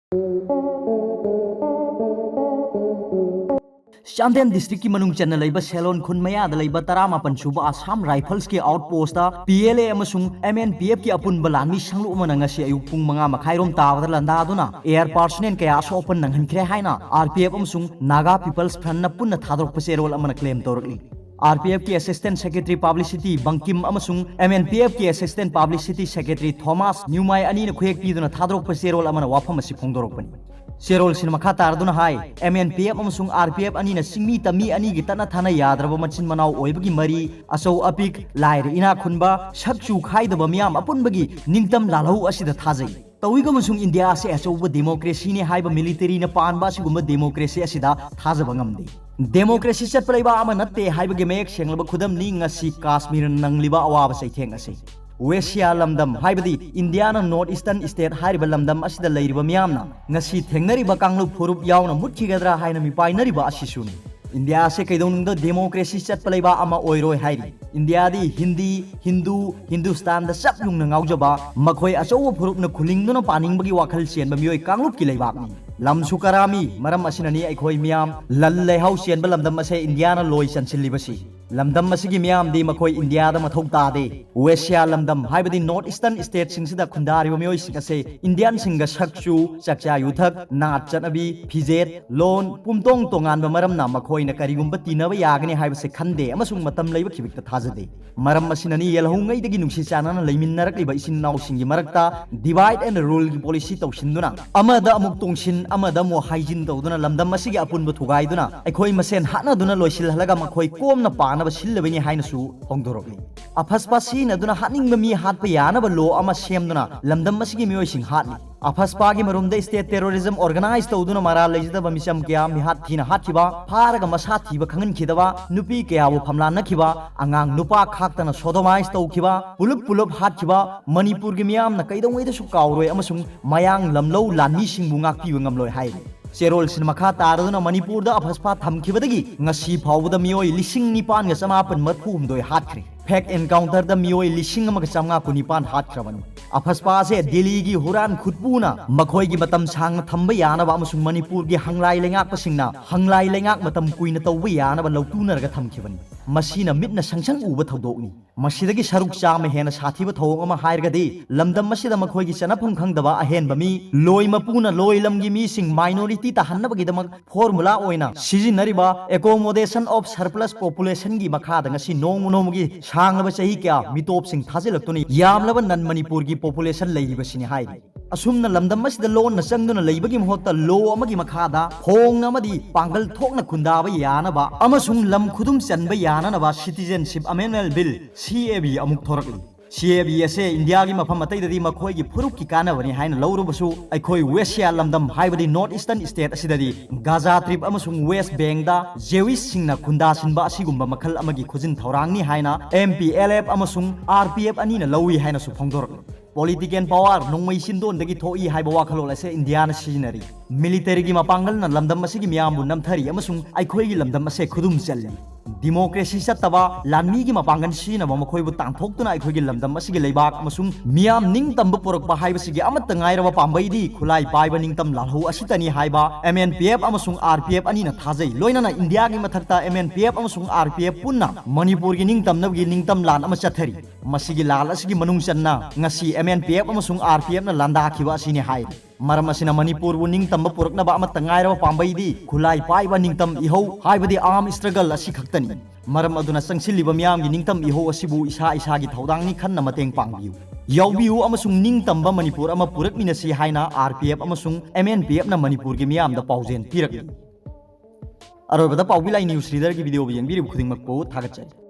चांदेन district की मनुंग चन्ना लेबा सेलोन खुन मयाद लेबा 18 सुबा आसाम राइफल्स के आउटपोस्ट PLA अमसुंग MNPF की अपुन बलानी संगलु मनंगसी अयुक पुंग मंगा मखाइरोम तावदा लंदादुना एयर पर्सनल कया सोपन नंगनख्रे हाइना RPF अमसुंग नागा पीपल्स फ्रंट न पुन्ना थादोरप सेरोल अमन क्लेम तोरकली। RPF की असिस्टेंट सेक्रेटरी पब्लिसिटी बंकिम अमसुंग MNPF की assistant publicity secretary Thomas Neumai अनी न खुयेक पीदुना थादोरप सेरोल अमन वाफम असि फोंदोरकपनि। शेरोल सिन मखा तारदुना हाय MNPF अमसुंग RPF अनी न सिंगमी तमी अनी गी तना थाना याद्रब मचिन मनाव ओइबगी मरी असौ अपिक लाइर इना खुनबा सकचु खाइदब मियाम अपुनबगी निंगतम लालहु असिदा थाजै तौइग अमसुंग इंडिया से अचौब डेमोक्रेसी ने हाइब मिलिटरी न पानबा सिगुम डेमोक्रेसी असिदा थाजब ngamde डेमोक्रेसी चटपलैबा अमा नत्ते हाइबगे मेक सेंगलब खुदम नि ngasi काश्मीर नंगलिबा अवाब सैथेंग असे वेस्या लमदम हाइबदी इंडिया न नॉर्थ ईस्टर्न स्टेट हाइब लमदम असिदा लैरिबा मियामना ngasi थेंगनरिबा कांगलु फुरुप यावना मुटखिगद्रा हाइना मिपाइनरिबा असिसुनि इंडिया से कईदोंग डेमोक्रेसी चटपलैबा अमा ओइरोय हाइरि इंडिया दी हिंदी हिंदू हिंदुस्तान द सब युंग नाउजबा मखोय अचौब फुरुप न खुलिंगदुना पानिंगबगी वाखल चेनबा मियोय कांगलुप की लैबाकनी लमसु करामी मरम असिननी अखोय मियाम लल लेहाउ चेनबा लमदम असे इंडिया न लोय चनसिलिबसी लमदम असिगी मियाम दी मखोय इंडिया द मथौ तादे वेस्या लमदम हाइबदी नॉर्थ ईस्टर्न स्टेट सिंगसिदा खुंदारिबा मियोय सिंग असे इंडियन सिंग सकचु चकचा युथक नाट चनबी फिजेत लोन पुमतोंग तोंगानबा मरमना मखोय न करिगुंबा तीनबा यागने हाइबसे खंदे अमसुंग मतम लैबा खिबिकता थाजदे मरम असिननी येलहौंगैदगी नुंसि चानाना लैमिन्नरकलिबा इसिन नाउसिंगी मरकता डिवाइड एंड रूल की पॉलिसी तौसिनदुना अमदा अमुक तोंसिन अमदा मो हाइजिन तौदुना लमदम असिगी अपुनबा थुगाइदुना अखोय मसेन हानादुना लोइसिलहलगा मखोय कोमना पानबा सिल्लबनी हाइनसु होंगदोरकली अफसपा सिनदुना हानिंगबा मी हातपा यानबा लो अमा सेमदुना लमदम असिगी मियोयसिंग हातली अफसपा की मरुमदे स्टेट टेररिज्म ऑर्गेनाइज तौदुना मारा लेजिदबा मिसम क्या मिहात थीना हातखिबा फारगा मसा थीबा खंगनखिदबा नुपी कयाबु फमलानखिबा अंगांग नुपा खाक्तना सोडोमाइज तौखिबा पुलुप हातखिबा मणिपुर की मियामना कैदोंगैदसु कावरोय अमसुंग मयांग लमलौ लानमीसिंगबु ngakpiba ngamloi hai शेरोल सिन मखा तारदुना मणिपुर द अफसपा थमखिबदगी ngasi फावबदा मियोय लिसिंग निपान ग समापन मरफुमदोय हातख्रे फेक एनकाउंटर द मियोय लिसिंग अमग चामगा कुनिपान हातख्रबनी अफसपा से दिल्ली की हुरान खुदपुना मखोय की मतम सांग थंब यानबा अमसुंग मणिपुर की हंगलाई लेंगाकपसिंगना हंगलाई लेंगाक मतम कुइना तौब यानबा लौतुनरगा थमखिबनी मसीना मिटना संगसंग उब थौदोकनी मसीदगी सरुक चाम हेना साथीब थौंग अमा हायरगदी लमदम मसीदा मखोय की चनफम खंगदबा अहेनबा मी लोय मपुना लोय लमगी मीसिंग माइनॉरिटी ताहन्नबगीदमक फॉर्मूला ओइना सिजिनरिबा एकोमोडेशन ऑफ सरप्लस पॉपुलेशन की मखादा ngasi नोंगनोमगी सांगलबा चही क्या मिटोपसिंग थाजिलक्तुनी यामलबा नन मणिपुर की पॉपुलेशन लैरिबसिनि हायरि असुमना लमदम मसीदा लोन न चंगदुना लैबगी महत्ता लो अमगी मखादा होंग अमदी पांगल थोकना खुंदाबा यानबा अमसुंग लम खुदुम चनबा याननबा सिटीजनशिप अमेंडमेंट बिल CAB अमुक थोरकली CAB असे इंडिया की मफम अतैददी मखोय की फुरुक की कानबनी हाइना लौरुबसु अखोय वेस्या लमदम हाइबदी नॉर्थ ईस्टर्न स्टेट असिददी गाजा ट्रिप अमसुंग वेस्ट बैंक दा जेविस सिंगना खुंदा सिनबा असिगुंबा मखल अमगी खुजिन थौरांगनी हाइना MPLF अमसुंग RPF अनीना लौई हाइना सु फोंदोरकली पॉलिटिकल पावर नोंमै सिंदोनदगी थोई हाइबा वाखलोल असे इंडिया न सिजिनरी मिलिटरी की मपांगल न लमदम असिगी मियामबु नमथरी अमसुंग अखोय की लमदम असे खुदुम चल्ली डेमोक्रेसी चतबा लानमी की मपांगन सिनबा मखोयबु तांथोक्तुना अखोय की लमदम असिगी लेबाक अमसुंग मियाम निंगतंब पुरकबा हाइबसिगी अमत ngairaba पांबैदी खुलाई पाइबा निंगतम लालहौ असितनी हाइबा MNPF अमसुंग RPF अनीना थाजै लोइनाना इंडिया की मथक्ता MNPF अमसुंग RPF पुन्ना मणिपुर की निंगतमनबगी निंगतम लान अमा चथरी मसिगी लाल असिगी मनुंग चन्ना ngasi MNPF अमसुंग RPF ना लांदाखिबा असिनि हाइ मरम असिना मणिपुर बु निंगतम पुरकनबा अमत ngairaba पांबैदी खुलाई पाइबा निंगतम इहौ हाइबदी आर्म स्ट्रगल असि खक्तनी मरम अदुना संगसिलिबा मियाम की निंगतम इहौ असिबु इसा इसा की थौदांगनी खन्ना मतेंग पांगबियु यावबियु अमसुंग निंगतमबा मणिपुर अमा पुरकमिनसि हाइना RPF अमसुंग MNPF ना मणिपुर की मियाम दा पाउजेन पिरकली अरोबदा पाउबिलाई न्यूज रीडर की वीडियो यंगबिरिबु खुदिंगमकपो थागतचाइ।